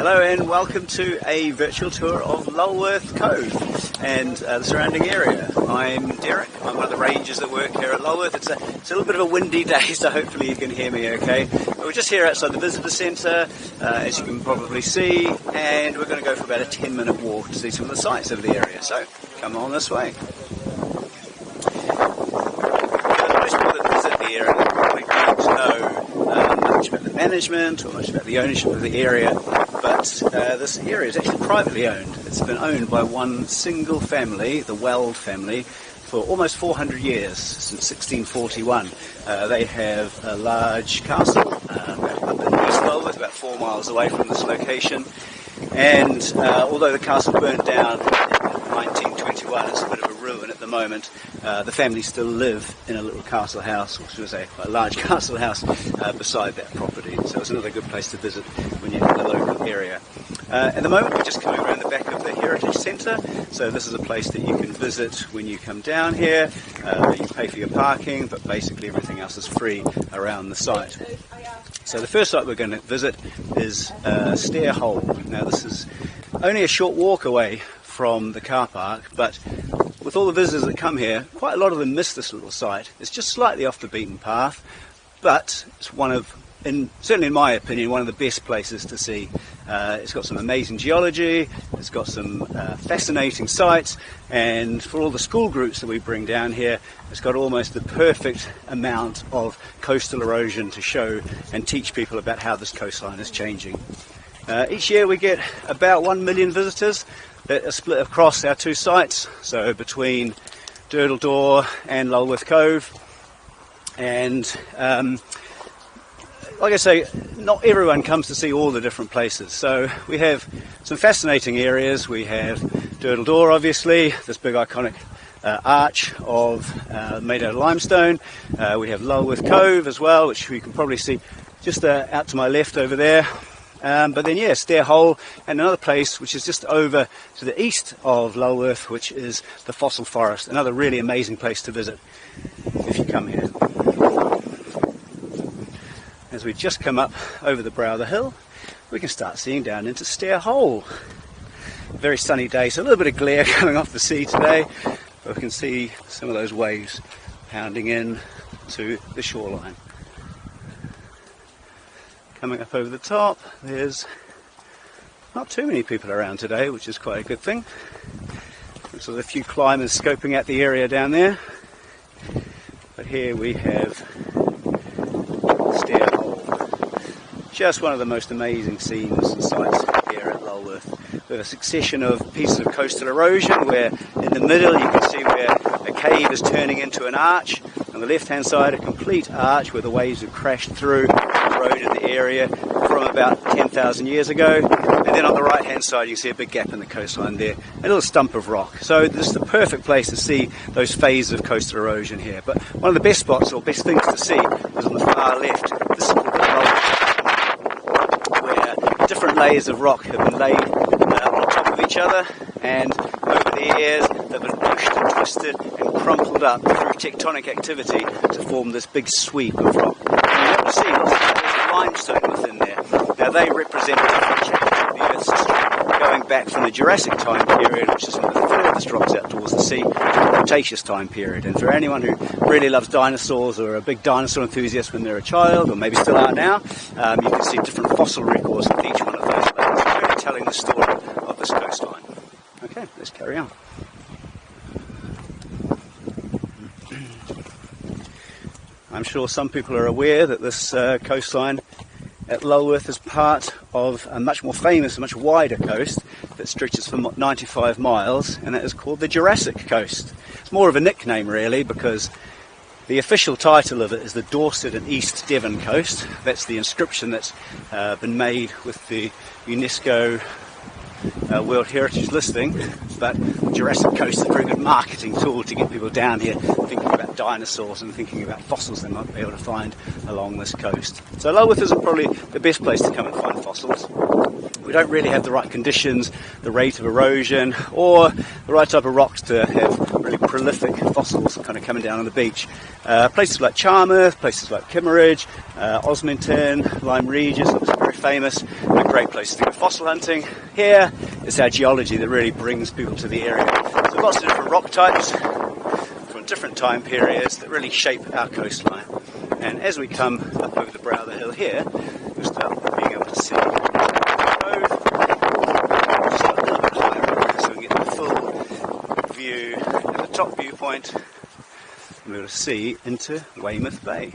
Hello and welcome to a virtual tour of Lulworth Cove and the surrounding area. I'm Derek, I'm one of the rangers that work here at Lulworth. It's a little bit of a windy day, so hopefully you can hear me okay. But we're just here outside the visitor centre, as you can probably see, and we're going to go for about a 10-minute walk to see some of the sights of the area, so come on this way. Most people that visit the area probably don't know much about the management or much about the ownership of the area. But this area is actually privately owned. It's been owned by one single family, the Weld family, for almost 400 years, since 1641. They have a large castle up in East Lulworth, about 4 miles away from this location. And although the castle burned down in 1921, it's a bit of a ruin at the moment. The family still live in a little castle house, or should I say a large castle house, beside that property. So it's another good place to visit when you're in the local area. At the moment we're just coming around the back of the Heritage Centre, so this is a place that you can visit when you come down here. You pay for your parking, but basically everything else is free around the site. So the first site we're going to visit is Stair Hole. Now this is only a short walk away from the car park, but with all the visitors that come here, quite a lot of them miss this little site. It's just slightly off the beaten path, but it's certainly in my opinion, one of the best places to see. It's got some amazing geology, it's got some fascinating sights, and for all the school groups that we bring down here, it's got almost the perfect amount of coastal erosion to show and teach people about how this coastline is changing. Each year we get about 1 million visitors that are split across our two sites, so between Door and Lulworth Cove. And like I say, not everyone comes to see all the different places. So we have some fascinating areas. We have Door, obviously, this big iconic arch made out of limestone. We have Lulworth Cove as well, which we can probably see just out to my left over there. But then, yeah, Stair Hole, and another place which is just over to the east of Lulworth, which is the Fossil Forest. Another really amazing place to visit if you come here. As we just come up over the brow of the hill, we can start seeing down into Stair Hole. Very sunny day, so a little bit of glare coming off the sea today, but we can see some of those waves pounding in to the shoreline. Coming up over the top, there's not too many people around today, which is quite a good thing. Looks like a few climbers scoping out the area down there. But here we have Stair Hole. Just one of the most amazing scenes and sights here at Lulworth. We have a succession of pieces of coastal erosion where in the middle you can see where a cave is turning into an arch. On the left hand side, a complete arch where the waves have crashed through and eroded the area from about 10,000 years ago. And then on the right hand side you see a big gap in the coastline there, a little stump of rock. So this is the perfect place to see those phases of coastal erosion here. But one of the best spots or best things to see is on the far left, this little bit where different layers of rock have been laid on top of each other, and over the years they've been pushed and twisted and crumpled up through tectonic activity to form this big sweep of rock. And you have to see there's limestone within there. Now they represent different chapters of the Earth's history, going back from the Jurassic time period, which is one of the furthest rocks out towards the sea, to the Cretaceous time period. And for anyone who really loves dinosaurs or are a big dinosaur enthusiast when they're a child, or maybe still are now, you can see different fossil records with each one of those layers, really telling the story of this coastline. Okay, let's carry on. I'm sure some people are aware that this coastline at Lulworth is part of a much more famous, much wider coast that stretches for 95 miles, and that is called the Jurassic Coast. It's more of a nickname really, because the official title of it is the Dorset and East Devon Coast. That's the inscription that's been made with the UNESCO World Heritage listing, but Jurassic Coast is a very good marketing tool to get people down here thinking about dinosaurs and thinking about fossils they might be able to find along this coast. So Lulworth isn't probably the best place to come and find fossils. We don't really have the right conditions, the rate of erosion, or the right type of rocks to have really prolific fossils kind of coming down on the beach. Places like Charmouth, places like Kimmeridge, Osmington, Lyme Regis, it's very famous. great places to go fossil hunting. Here, it's our geology that really brings people to the area. So lots of different rock types from different time periods that really shape our coastline. And as we come up over the brow of the hill here, we'll start being able to see the cove, just a little bit higher up, so we can get the full view at the top viewpoint, and we'll see into Weymouth Bay.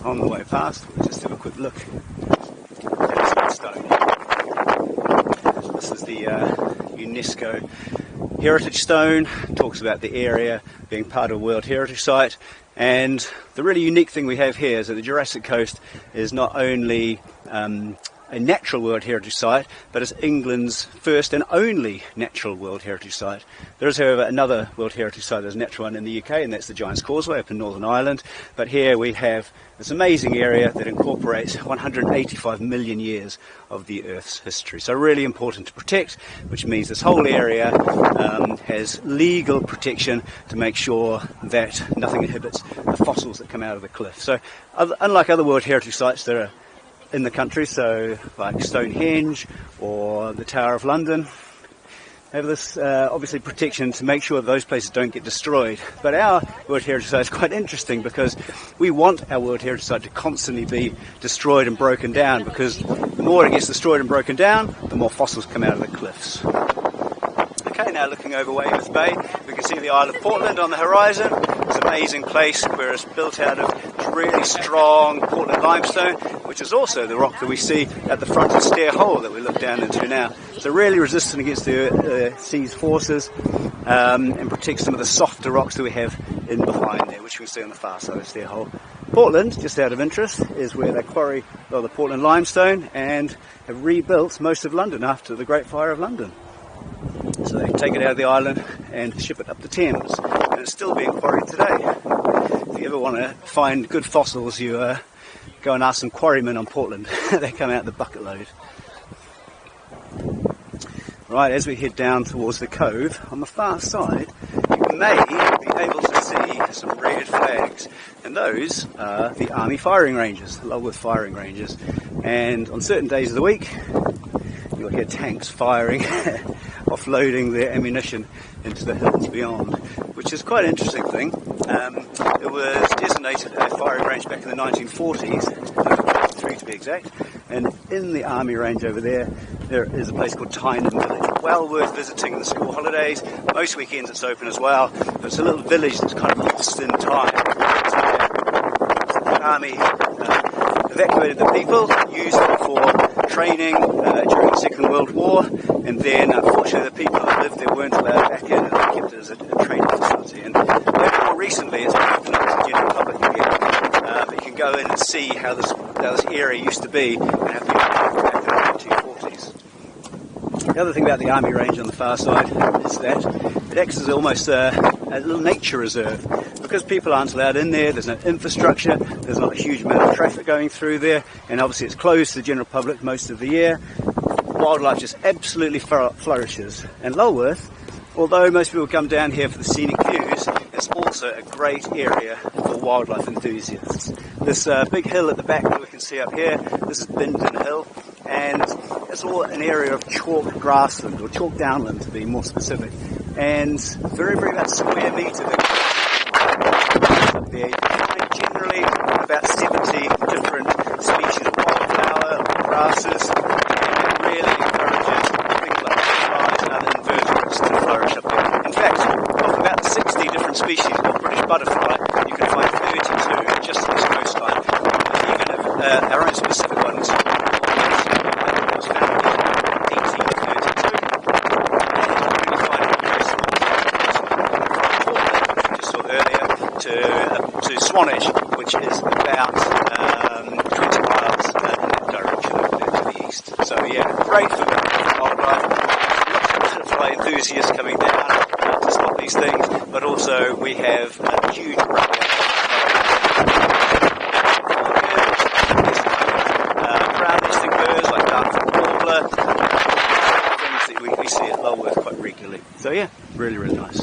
On the way past, we'll just have a quick look at this stone. This is the UNESCO Heritage Stone. It talks about the area being part of a World Heritage Site, and the really unique thing we have here is that the Jurassic Coast is not only a natural World Heritage Site, but it's England's first and only natural World Heritage Site. There is, however, another World Heritage Site that's a natural one in the UK, and that's the Giant's Causeway up in Northern Ireland. But here we have this amazing area that incorporates 185 million years of the Earth's history. So really important to protect, which means this whole area has legal protection to make sure that nothing inhibits the fossils that come out of the cliff. So unlike other World Heritage Sites that are in the country, so like Stonehenge or the Tower of London, have this obviously protection to make sure those places don't get destroyed. But our World Heritage Site is quite interesting because we want our World Heritage Site to constantly be destroyed and broken down, because the more it gets destroyed and broken down, the more fossils come out of the cliffs. Okay, now looking over Weymouth Bay, we can see the Isle of Portland on the horizon. It's an amazing place where it's built out of really strong Portland limestone, which is also the rock that we see at the front of Stair Hole that we look down into now. So really resistant against the sea's forces, and protects some of the softer rocks that we have in behind there, which we see on the far side of Stair Hole. Portland, just out of interest, is where they quarry the Portland limestone and have rebuilt most of London after the Great Fire of London. So they take it out of the island and ship it up the Thames, and it's still being quarried today. If you ever want to find good fossils, you go and ask some quarrymen on Portland. They come out the bucket load. Right, as we head down towards the cove, on the far side, you may be able to see some red flags, and those are the Army firing ranges, the Lulworth firing ranges. And on certain days of the week, you'll hear tanks firing, offloading their ammunition into the hills beyond, which is quite an interesting thing. It was designated a firing range back in the 1940s, 1943 to be exact, and in the Army range over there, there is a place called Tynan Village. Well worth visiting in the school holidays. Most weekends it's open as well, but it's a little village that's kind of lost in time. The Army evacuated the people, used it for training during the Second World War, and then unfortunately the people that lived there weren't allowed back in, and they kept it as a training facility. And more recently it's been opened up to the general public again, but you can go in and see how this area used to be and how people lived back in the 1940s. The other thing about the Army range on the far side is that it acts as almost a little nature reserve. Because people aren't allowed in there, there's no infrastructure, there's not a huge amount of traffic going through there, and obviously it's closed to the general public most of the year. Wildlife just absolutely flourishes. And Lulworth, although most people come down here for the scenic views, it's also a great area for wildlife enthusiasts. This big hill at the back that we can see up here, this is Bindon Hill, and it's all an area of chalk grassland, or chalk downland to be more specific, and very, very about square metre. There you find generally about 70 different species of wildflower or grasses, and it really encourages things like butterflies and other invertebrates to flourish up there. In fact, of about 60 different species of British butterfly, you can find 32 just on this coastline. Even if our own specific ones, was found in 1832, and you can find it very small. From Portland, which we just saw earlier, to Swanage, which is about 20 miles in that direction over there to the east. So yeah, great for wildlife. Lots of butterfly enthusiasts coming down to spot these things, but also we have a huge brown nesting birds like dark warbler, things that we Lulworth quite regularly. So yeah, really, really nice.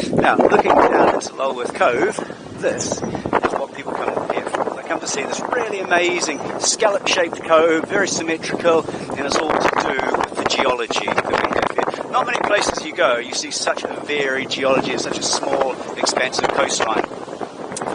Now, looking down into Lulworth Cove, this is what people come here for. They come to see this really amazing scallop-shaped cove, very symmetrical, and it's all to do with the geology that we have here. Not many places you go, you see such a varied geology and such a small, expansive coastline.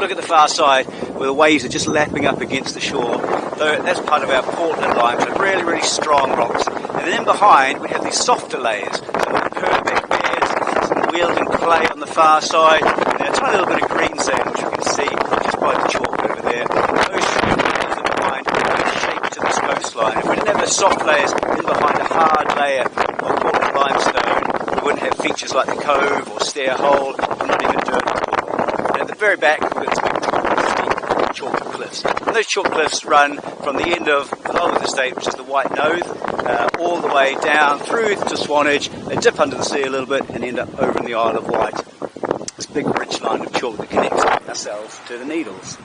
Look at the far side where the waves are just lapping up against the shore. So that's part of our Portland line, so really, really strong rocks. And then behind we have these softer layers, some perbeck beds, some wealden clay on the far side, and a tiny little bit of green sand which you can see just by the chalk over there. Those layers are behind give shape to this coastline. If we didn't have those soft layers in behind a hard layer of Portland limestone, we wouldn't have features like the cove or stair hole, or not even dirt. And at the very back we've got some chalk cliffs. And those chalk cliffs run from the end of the Lulworth estate, which is the White Nose, all the way down through to Swanage. They dip under the sea a little bit and end up over in the Isle of Wight. This big ridge line of chalk that connects ourselves to the Needles.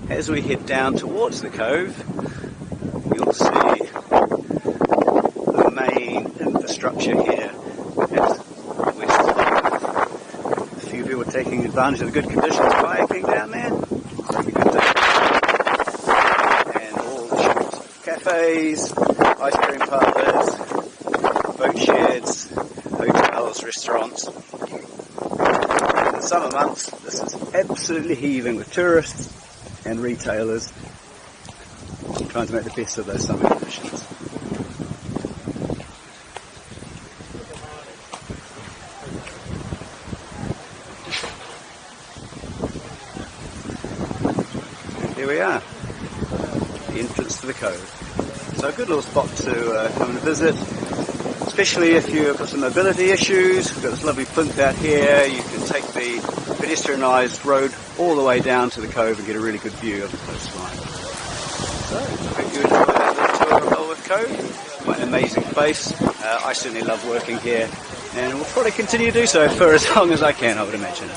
As we head down towards the cove, you'll see the main infrastructure here at West Lulworth. A few people taking advantage of the good conditions, kayaking down there. It's a good day. And all the shops like cafes, ice cream parlours, boat sheds, hotels, restaurants. In the summer months, this is absolutely heaving with tourists and retailers trying to make the best of those summer conditions. And here we are, the entrance to the cove. So a good little spot to come and visit, especially if you've got some mobility issues. We've got this lovely plinth out here. You can take the pedestrianised road all the way down to the cove and get a really good view of the coastline. So, I hope you enjoyed that little tour of Lulworth Cove. Quite an amazing place. I certainly love working here, and will probably continue to do so for as long as I can, I would imagine.